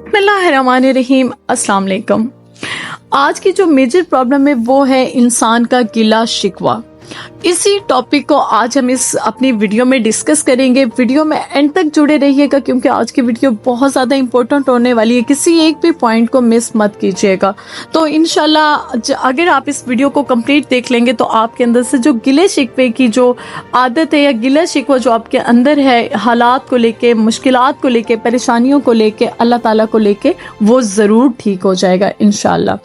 बिस्मिल्लाहिर्रहमानिर्रहीम। अस्सलाम वालेकुम। आज की जो मेजर प्रॉब्लम है वो है इंसान का गिला शिकवा। इसी टॉपिक को आज हम इस अपनी वीडियो में डिस्कस करेंगे। वीडियो में एंड तक जुड़े रहिएगा क्योंकि आज की वीडियो बहुत ज़्यादा इंपॉर्टेंट होने वाली है। किसी एक भी पॉइंट को मिस मत कीजिएगा। तो इंशाल्लाह अगर आप इस वीडियो को कंप्लीट देख लेंगे तो आपके अंदर से जो गिले शिकवे की जो आदत है या गिला शिकवा जो आपके अंदर है, हालात को लेके, मुश्किलात को लेके, परेशानियों को लेके, अल्लाह ताला को लेके, वो ज़रूर ठीक हो जाएगा इंशाल्लाह।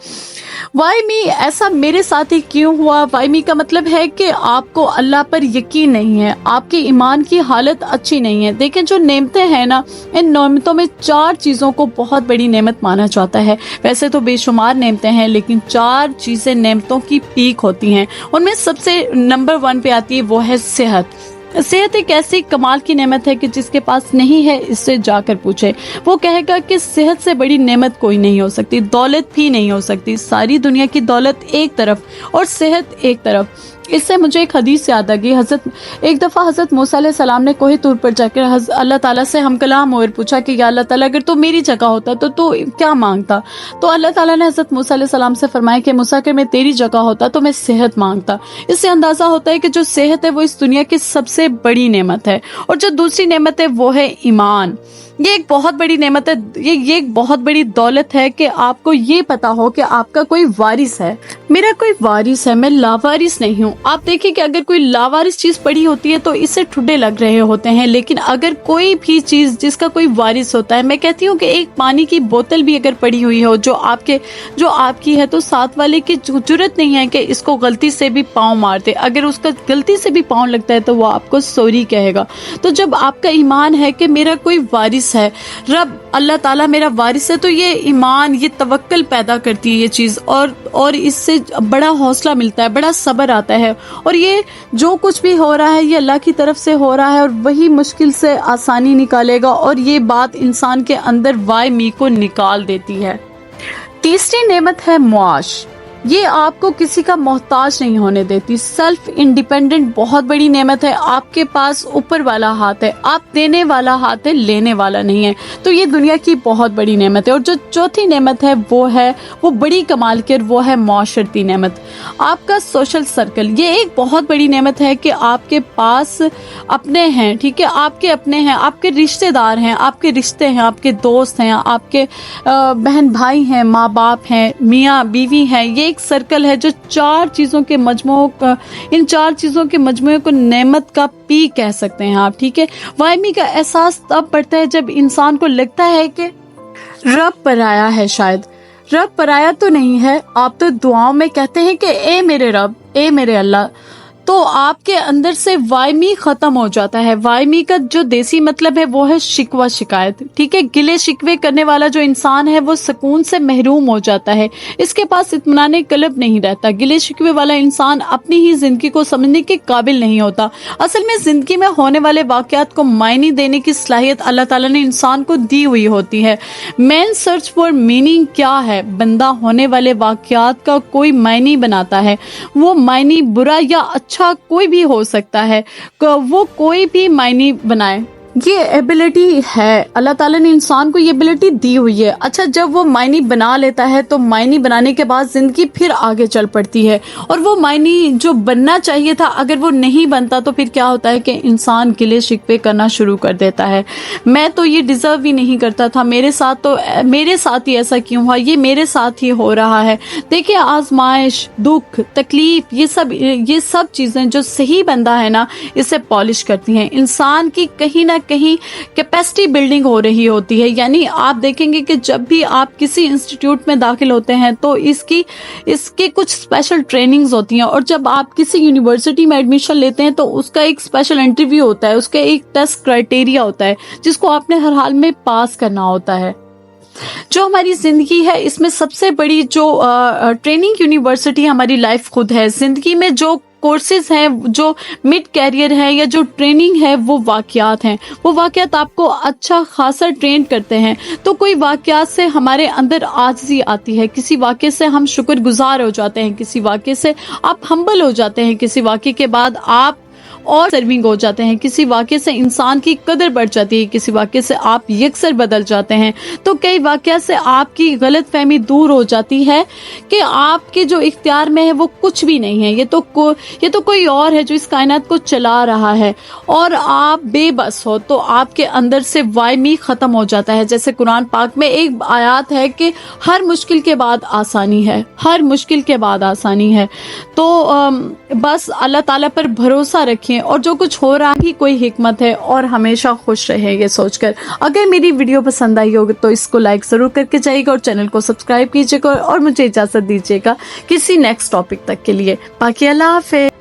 वाई मी, ऐसा मेरे साथ ही क्यों हुआ? वाई मी का मतलब है कि आपको अल्लाह पर यकीन नहीं है, आपके ईमान की हालत अच्छी नहीं है। देखें, जो नेमतें हैं ना, इन नेमतों में 4 चीज़ों को बहुत बड़ी नेमत माना जाता है। वैसे तो बेशुमार नेमतें हैं लेकिन 4 चीज़ें नेमतों की पीक होती हैं। उनमें सबसे नंबर 1 पे आती है, वो है सेहत। सेहत एक ऐसी कमाल की नेमत है कि जिसके पास नहीं है इससे जाकर पूछे। वो कहेगा कि सेहत से बड़ी नेमत कोई नहीं हो सकती, दौलत भी नहीं हो सकती। सारी दुनिया की दौलत एक तरफ और सेहत एक तरफ। इससे मुझे एक हदीस याद आ गई। एक दफ़ा हज़रत मूसा अलैहिस्सलाम ने कोहे तूर पर जाकर अल्लाह ताला से हम कलाम और पूछा कि या अल्लाह ताला, अगर तू मेरी जगह होता तो तू क्या मांगता? तो अल्लाह ताला ने हज़रत मूसा अलैहिस्सलाम से फरमाया कि मूसा, अगर मैं तेरी जगह होता तो मैं सेहत मांगता। इससे अंदाज़ा होता है कि जो सेहत है वो इस दुनिया की सबसे बड़ी नेमत है। और जो दूसरी नेमत है वो है ईमान। ये एक बहुत बड़ी नेमत है, ये एक बहुत बड़ी दौलत है कि आपको ये पता हो कि आपका कोई वारिस है। मेरा कोई वारिस है, मैं लावारिस नहीं हूँ। आप देखिए कि अगर कोई लावारिस चीज़ पड़ी होती है तो इससे ठुड्डे लग रहे होते हैं, लेकिन अगर कोई भी चीज़ जिसका कोई वारिस होता है, मैं कहती हूँ कि एक पानी की बोतल भी अगर पड़ी हुई हो जो आपकी है, तो साथ वाले की जरूरत नहीं है कि इसको गलती से भी पाँव मार दे। अगर उसका गलती से भी पाँव लगता है तो वो आपको सॉरी कहेगा। तो जब आपका ईमान है कि मेरा कोई वारिस है, रब अल्लाह ताला मेरा वारिस है, तो ये ईमान, ये तवक्कल पैदा करती है ये चीज़, और इससे बड़ा हौसला मिलता है, बड़ा सब्र आता है। और ये जो कुछ भी हो रहा है ये अल्लाह की तरफ से हो रहा है और वही मुश्किल से आसानी निकालेगा। और ये बात इंसान के अंदर वाई मी को निकाल देती है। तीसरी नेमत है मुआश। ये आपको किसी का मोहताज नहीं होने देती। सेल्फ इंडिपेंडेंट बहुत बड़ी नेमत है। आपके पास ऊपर वाला हाथ है, आप देने वाला हाथ है, लेने वाला नहीं है। तो ये दुनिया की बहुत बड़ी नेमत है। और जो चौथी नेमत है वो बड़ी कमाल की, वो है माशरती नेमत। आपका सोशल सर्कल, ये एक बहुत बड़ी नेमत है कि आपके पास अपने हैं, ठीक है, आपके अपने हैं, आपके रिश्तेदार हैं, आपके रिश्ते हैं, आपके दोस्त हैं, आपके बहन भाई हैं, माँ बाप हैं, मियाँ बीवी हैं। ये एक सर्कल है जो इन 4 चीजों के मजमूए को नेमत का पीक कह सकते हैं आप, ठीक है। वायमी का एहसास तब पड़ता है जब इंसान को लगता है कि रब पराया है। शायद रब पराया तो नहीं है, आप तो दुआओं में कहते हैं कि ए मेरे रब, ए मेरे अल्लाह। तो आपके अंदर से वायमी खत्म हो जाता है। वायमी का जो देसी मतलब है वो है शिकवा, शिकायत, ठीक है। गिले शिकवे करने वाला जो इंसान है वो सुकून से महरूम हो जाता है, इसके पास इत्मीनान कल्ब नहीं रहता। गिले शिकवे वाला इंसान अपनी ही जिंदगी को समझने के काबिल नहीं होता। असल में जिंदगी में होने वाले वाकयात को मायने देने की सलाहियत अल्लाह ताला ने इंसान को दी हुई होती है। मैन सर्च फॉर मीनिंग क्या है? बंदा होने वाले वाकयात का कोई मायने बनाता है। वो मायने बुरा या अच्छा कोई भी हो सकता है, वो कोई भी मायने बनाए। ये एबिलिटी है, अल्लाह ताला ने इंसान को ये एबिलिटी दी हुई है। अच्छा, जब वो मायने बना लेता है तो मायने बनाने के बाद जिंदगी फिर आगे चल पड़ती है। और वो मायने जो बनना चाहिए था अगर वो नहीं बनता तो फिर क्या होता है कि इंसान गिले शिकवे करना शुरू कर देता है। मैं तो ये डिजर्व ही नहीं करता था, मेरे साथ ही ऐसा क्यों हुआ, ये मेरे साथ ही हो रहा है। देखिए, आजमाइश, दुख, तकलीफ, ये सब चीजें जो सही बंदा है ना, इसे पॉलिश करती हैं। इंसान की कहीं ना कहीं कैपेसिटी बिल्डिंग हो रही होती है। यानी आप देखेंगे कि जब भी आप किसी इंस्टीट्यूट में दाखिल होते हैं तो इसके कुछ स्पेशल ट्रेनिंग्स होती हैं। और जब आप किसी यूनिवर्सिटी में एडमिशन लेते हैं तो उसका एक स्पेशल इंटरव्यू होता है, उसका एक टेस्ट क्राइटेरिया होता है जिसको आपने हर हाल में पास करना होता है। जो हमारी जिंदगी है इसमें सबसे बड़ी जो ट्रेनिंग यूनिवर्सिटी हमारी लाइफ खुद है। जिंदगी में जो कोर्सेज हैं, जो मिड कैरियर है या जो ट्रेनिंग है, वो वाकयात हैं। वो वाकयात आपको अच्छा खासा ट्रेन करते हैं। तो कोई वाकयात से हमारे अंदर आजिज़ी आती है, किसी वाकये से हम शुक्रगुजार हो जाते हैं, किसी वाकये से आप हम्बल हो जाते हैं, किसी वाकये के बाद आप اور سرونگ ہو جاتے ہیں. کسی واقعے سے انسان کی قدر بڑھ جاتی ہے, کسی واقعے سے آپ یکسر بدل جاتے ہیں. تو کئی واقعات سے آپ کی غلط فہمی دور ہو جاتی ہے کہ آپ کے جو اختیار میں ہے وہ کچھ بھی نہیں ہے, یہ تو کوئی اور ہے جو اس کائنات کو چلا رہا ہے, اور آپ بے بس ہو. تو آپ کے اندر سے وائی می ختم ہو جاتا ہے. جیسے قرآن پاک میں ایک آیات ہے کہ ہر مشکل کے بعد آسانی ہے, ہر مشکل کے بعد آسانی ہے. تو بس اللہ تعالیٰ پر بھروسہ رکھیں, اور جو کچھ ہو رہا ہے کوئی حکمت ہے, اور ہمیشہ خوش رہیں یہ سوچ کر. اگر میری ویڈیو پسند آئی ہوگی تو اس کو لائک ضرور کر کے جائے گا, اور چینل کو سبسکرائب کیجیے گا, اور مجھے اجازت دیجیے گا کسی نیکسٹ ٹاپک تک کے لیے. باقی اللہ حافظ.